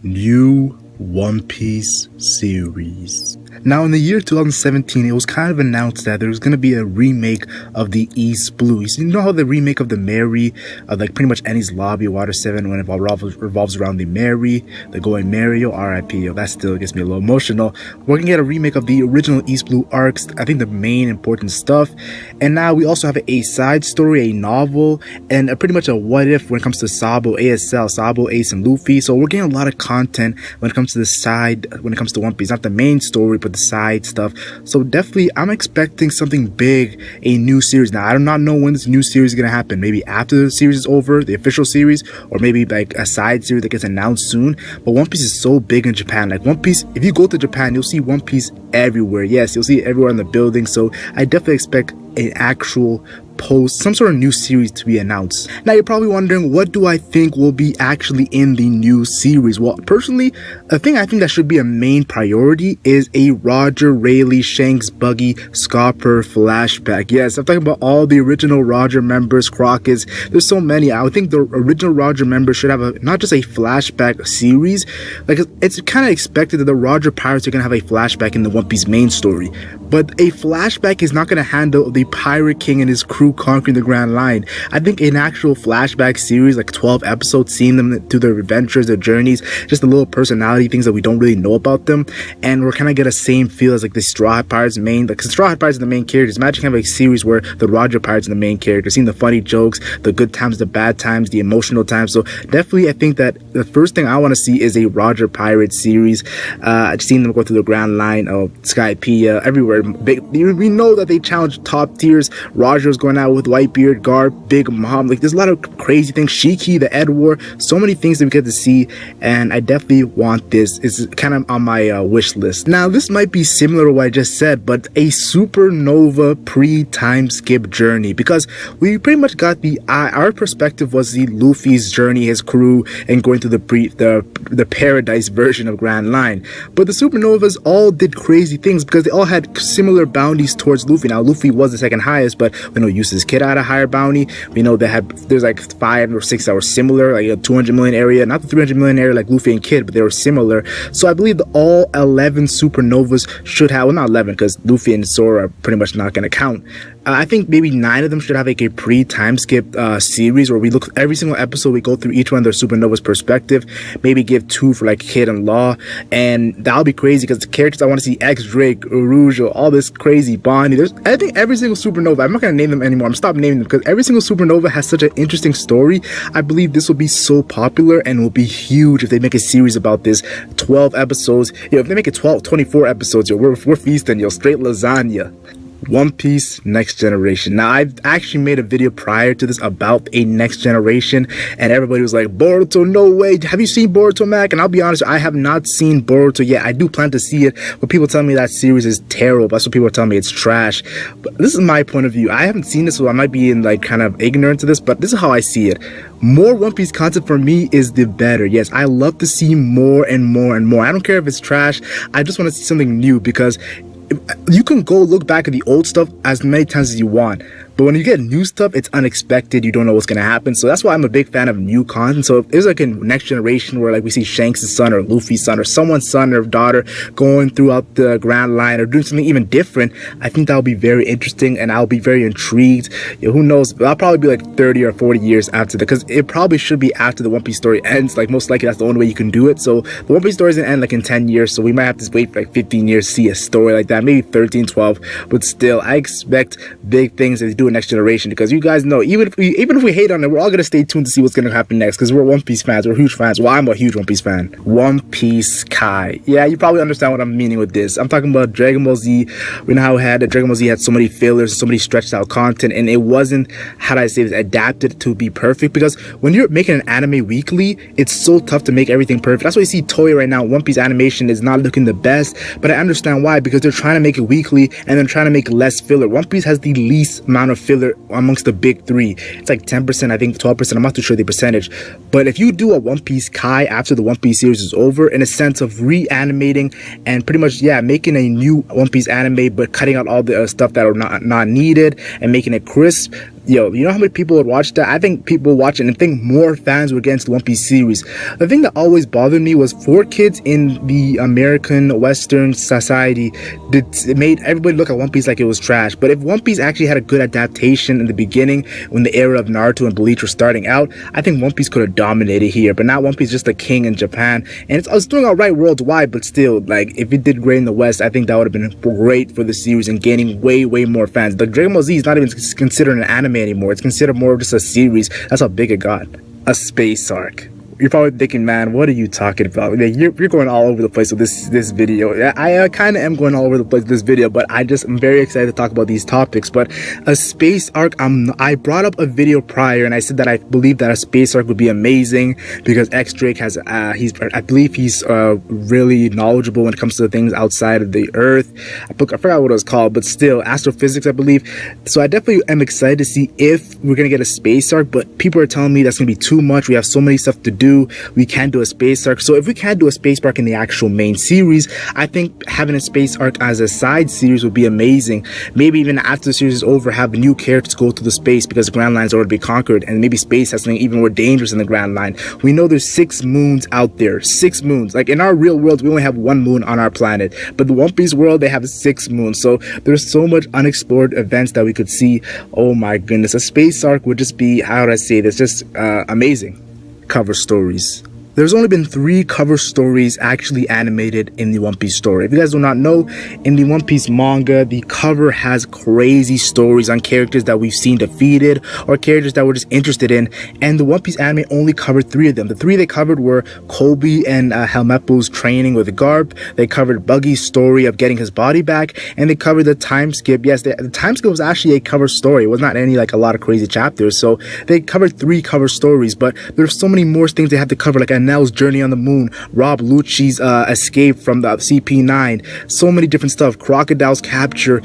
New One Piece series. Now, in the year 2017, it was kind of announced that there was going to be a remake of the East Blue. You know how the remake of the Mary, like pretty much Enies Lobby, Water 7, when it revolves around the Mary, the going Mario, R.I.P. Yo, that still gets me a little emotional. We're going to get a remake of the original East Blue arcs, I think the main important stuff. And now we also have a side story, a novel, and pretty much a what if when it comes to Sabo, ASL, Sabo, Ace, and Luffy. So we're getting a lot of content when it comes to the side, when it comes to One Piece, not the main story, but the side stuff. So definitely I'm expecting something big, a new series. Now I do not know when this new series is going to happen. Maybe after the series is over, the official series, or maybe like a side series that gets announced soon. But One Piece is so big in Japan. Like One Piece, if you go to Japan, you'll see One Piece everywhere. Yes, you'll see it everywhere in the building. So I definitely expect an actual post, some sort of new series to be announced. Now you're probably wondering, what do I think will be actually in the new series? Well, personally, a thing I think that should be a main priority is a Roger, Rayleigh, Shanks, Buggy, Scopper flashback. Yes, I'm talking about all the original Roger members, Crockett's. There's so many. I would think the original Roger members should have not just a flashback series. Like it's kind of expected that the Roger pirates are gonna have a flashback in the One Piece main story, but a flashback is not gonna handle the Pirate King and his crew conquering the Grand Line. I think an actual flashback series, like 12 episodes, seeing them through their adventures, their journeys, just the little personality things that we don't really know about them, and we're kind of get a same feel as like the Straw Hat Pirates main, like Straw Hat Pirates are the main characters. Imagine having a series where the Roger Pirates are the main characters, seeing the funny jokes, the good times, the bad times, the emotional times. So definitely I think that the first thing I want to see is a Roger Pirate series. I've seen them go through the Grand Line of Skypiea, everywhere. We know that they challenge top tiers. Roger's going out with Whitebeard, Garp, Big Mom. Like there's a lot of crazy things. Shiki, the Ed War, so many things that we get to see, and I definitely want this. It's kind of on my wish list. Now this might be similar to what I just said, but a supernova pre-time skip journey, because we pretty much got our perspective was the Luffy's journey, his crew, and going through the paradise version of Grand Line. But the supernovas all did crazy things because they all had similar bounties towards Luffy. Now Luffy was the second highest, but we know Eustace Kid had a higher bounty. We know there's like 5 or 6 that were similar, like a 200 million area, not the 300 million area like Luffy and Kid, but they were similar. So I believe all 11 supernovas should have, well, not 11 because Luffy and Zoro are pretty much not going to count. I think maybe 9 of them should have like a pre-time skip series where we look every single episode, we go through each one of their supernovas perspective, maybe give 2 for like Kid and Law, and that'll be crazy because the characters I want to see, X Drake, Urujo, all this crazy Bonnie. I think every single supernova, I'm not going to name them anymore, I'm stopping naming them because every single supernova has such an interesting story. I believe this will be so popular and will be huge if they make a series about this. 12 episodes, if they make it 24 episodes, we're feasting, straight lasagna. One Piece Next Generation. Now I've actually made a video prior to this about a Next Generation, and everybody was like, Boruto, no way, have you seen Boruto, Mac? And I'll be honest, I have not seen Boruto yet. I do plan to see it, but people tell me that series is terrible. That's what people are telling me, it's trash. But this is my point of view. I haven't seen this, so I might be in like kind of ignorant to this, but this is how I see it. More One Piece content for me is the better. Yes, I love to see more and more and more. I don't care if it's trash, I just want to see something new, because you can go look back at the old stuff as many times as you want, but when you get new stuff, it's unexpected. You don't know what's going to happen. So that's why I'm a big fan of new content. So if there's like a Next Generation where like we see Shanks' son or Luffy's son or someone's son or daughter going throughout the Grand Line or doing something even different, I think that'll be very interesting and I'll be very intrigued. Who knows? I'll probably be like 30 or 40 years after that, because it probably should be after the One Piece story ends. Like most likely that's the only way you can do it. So the One Piece story is going to end like in 10 years. So we might have to wait for like 15 years to see a story like that. Maybe 13, 12. But still, I expect big things as they do Next Generation, because you guys know, even if we hate on it, we're all gonna stay tuned to see what's gonna happen next, because we're One Piece fans, we're huge fans. Well, I'm a huge One Piece fan. One Piece Kai. Yeah, you probably understand what I'm meaning with this. I'm talking about Dragon Ball Z. We know how Dragon Ball Z had so many fillers, so many stretched out content, and it wasn't, how do I say this, adapted to be perfect, because when you're making an anime weekly, it's so tough to make everything perfect. That's why you see Toei right now, One Piece animation is not looking the best, but I understand why, because they're trying to make it weekly and then trying to make less filler. One Piece has the least amount of filler amongst the big 3. It's like 10%, I think 12%, I'm not too sure the percentage. But if you do a One Piece Kai after the One Piece series is over, in a sense of reanimating and pretty much, yeah, making a new One Piece anime, but cutting out all the stuff that are not needed and making it crisp, Yo, you know how many people would watch that? I think people would watch it, and I think more fans would get into the One Piece series. The thing that always bothered me was for kids in the American Western society, it made everybody look at One Piece like it was trash. But if One Piece actually had a good adaptation in the beginning, when the era of Naruto and Bleach were starting out, I think One Piece could have dominated here. But now One Piece is just the king in Japan, and it's doing alright worldwide. But still, like, if it did great in the West, I think that would have been great for the series and gaining way more fans. The Dragon Ball Z is not even considered an anime anymore. It's considered more of just a series. That's how big it got. A space arc. You're probably thinking, man, what are you talking about? Like, you're going all over the place with this video. I kind of am going all over the place with this video, but I'm very excited to talk about these topics. But a space arc, I brought up a video prior, and I said that I believe that a space arc would be amazing because X Drake has, I believe he's really knowledgeable when it comes to things outside of the Earth. I forgot what it was called, but still, astrophysics, I believe. So I definitely am excited to see if we're gonna get a space arc, but people are telling me that's gonna be too much. We have so many stuff to do. We can't do a space arc. So if we can't do a space arc in the actual main series, I think having a space arc as a side series would be amazing. Maybe even after the series is over, have new characters go through the space because the Grand Line's already been conquered, and maybe space has something even more dangerous than the Grand Line. We know there's 6 moons out there. 6 moons. Like in our real world, we only have 1 moon on our planet, but the One Piece world, they have 6 moons. So there's so much unexplored events that we could see. Oh my goodness, a space arc would just be, how would I say this, just amazing. Cover stories. There's only been 3 cover stories actually animated in the One Piece story. If you guys do not know, in the One Piece manga, the cover has crazy stories on characters that we've seen defeated or characters that we're just interested in, and the One Piece anime only covered 3 of them. The 3 they covered were Kobe and Helmeppo's training with Garp. They covered Buggy's story of getting his body back, and they covered the time skip. Yes, the time skip was actually a cover story. It was not any like a lot of crazy chapters, so they covered 3 cover stories, but there's so many more things they had to cover, like Nell's journey on the moon, Rob Lucci's escape from the CP9, so many different stuff, Crocodile's capture,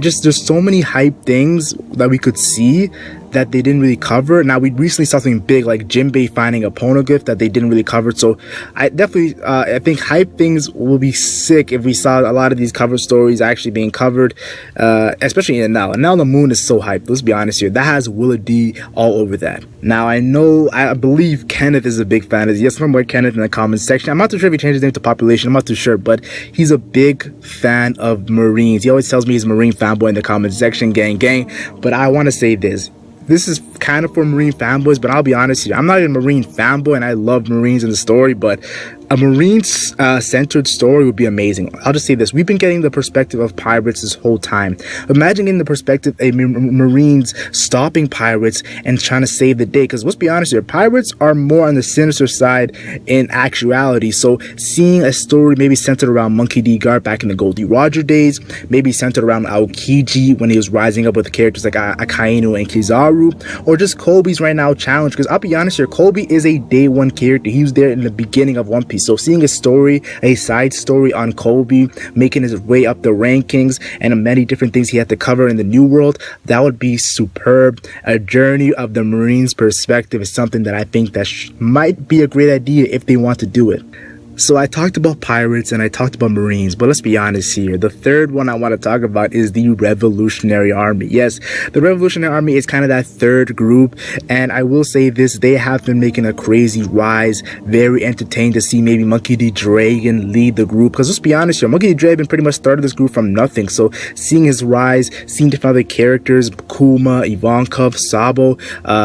just there's so many hype things that we could see that they didn't really cover. Now, we recently saw something big like Jinbei finding a poneglyph that they didn't really cover. So I definitely, I think hype things will be sick if we saw a lot of these cover stories actually being covered, especially in Now. And Now the Moon is so hyped. Let's be honest here. That has Willa D all over that. Now, I believe Kenneth is a big fan of this. Yes, remember Kenneth in the comments section. I'm not too sure if he changed his name to Population. I'm not too sure, but he's a big fan of Marines. He always tells me he's a Marine fanboy in the comments section, gang. But I want to say this. This is kind of for Marine fanboys, but I'll be honest here. I'm not a Marine fanboy, and I love Marines in the story, but a Marine-centered story would be amazing. I'll just say this. We've been getting the perspective of pirates this whole time. Imagine getting the perspective of Marines stopping pirates and trying to save the day. Because let's be honest here, pirates are more on the sinister side in actuality. So seeing a story maybe centered around Monkey D. Garp back in the Goldie Roger days, maybe centered around Aokiji when he was rising up with characters like Akainu and Kizaru, or just Kobe's right now challenge. Because I'll be honest here, Kobe is a day 1 character. He was there in the beginning of One Piece. So seeing a story, a side story on Kobe, making his way up the rankings, and many different things he had to cover in the New World, that would be superb. A journey of the Marines' perspective is something that I think that might be a great idea if they want to do it. So I talked about pirates and I talked about Marines, but let's be honest here. The third one I want to talk about is the Revolutionary Army. Yes, the Revolutionary Army is kind of that third group, and I will say this, they have been making a crazy rise. Very entertained to see maybe Monkey D. Dragon lead the group, because let's be honest here, Monkey D. Dragon pretty much started this group from nothing. So seeing his rise, seeing different other characters, Kuma, Ivankov, Sabo,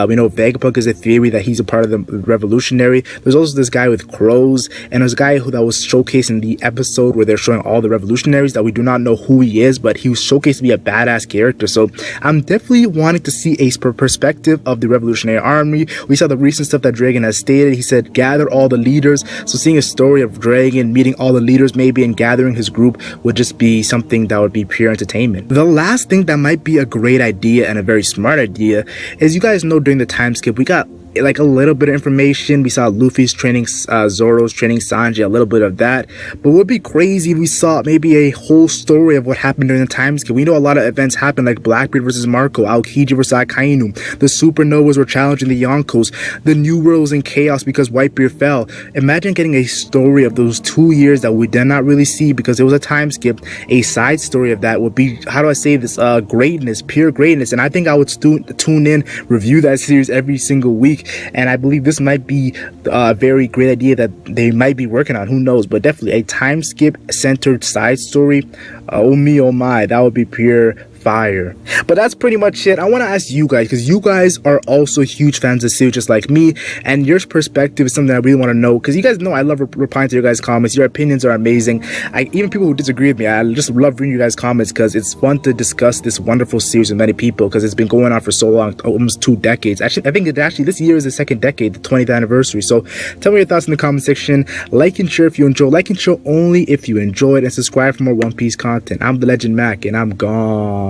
we know Vegapunk is a theory that he's a part of the Revolutionary. There's also this guy with crows, and there's guy that was showcased in the episode where they're showing all the revolutionaries that we do not know who he is, but he was showcased to be a badass character. So I'm definitely wanting to see a perspective of the Revolutionary Army. We saw the recent stuff that Dragon has stated. He said gather all the leaders. So seeing a story of Dragon meeting all the leaders maybe and gathering his group would just be something that would be pure entertainment. The last thing that might be a great idea and a very smart idea is, you guys know during the time skip we got like a little bit of information. We saw Luffy's training, Zoro's training Sanji, a little bit of that. But what would be crazy if we saw maybe a whole story of what happened during the time skip. We know a lot of events happened, like Blackbeard versus Marco, Aokiji versus Akainu, the supernovas were challenging the Yonkos, the New World was in chaos because Whitebeard fell. Imagine getting a story of those 2 years that we did not really see because it was a time skip. A side story of that would be, how do I say this, greatness, pure greatness. And I think I would tune in, review that series every single week. And I believe this might be a very great idea that they might be working on. Who knows? But definitely a time skip centered side story. Oh me, oh my, that would be pure fire. But that's pretty much it. I want to ask you guys, because you guys are also huge fans of the series just like me, and your perspective is something I really want to know, because you guys know I love replying to your guys' comments. Your opinions are amazing. Even people who disagree with me, I just love reading your guys' comments because it's fun to discuss this wonderful series with many people, because it's been going on for so long, almost 2 decades. Actually, I think this year is the 2nd decade, the 20th anniversary. So tell me your thoughts in the comment section. Like and share if you enjoy. Like and share only if you enjoyed, and subscribe for more One Piece content. I'm the Legend Mac, and I'm gone.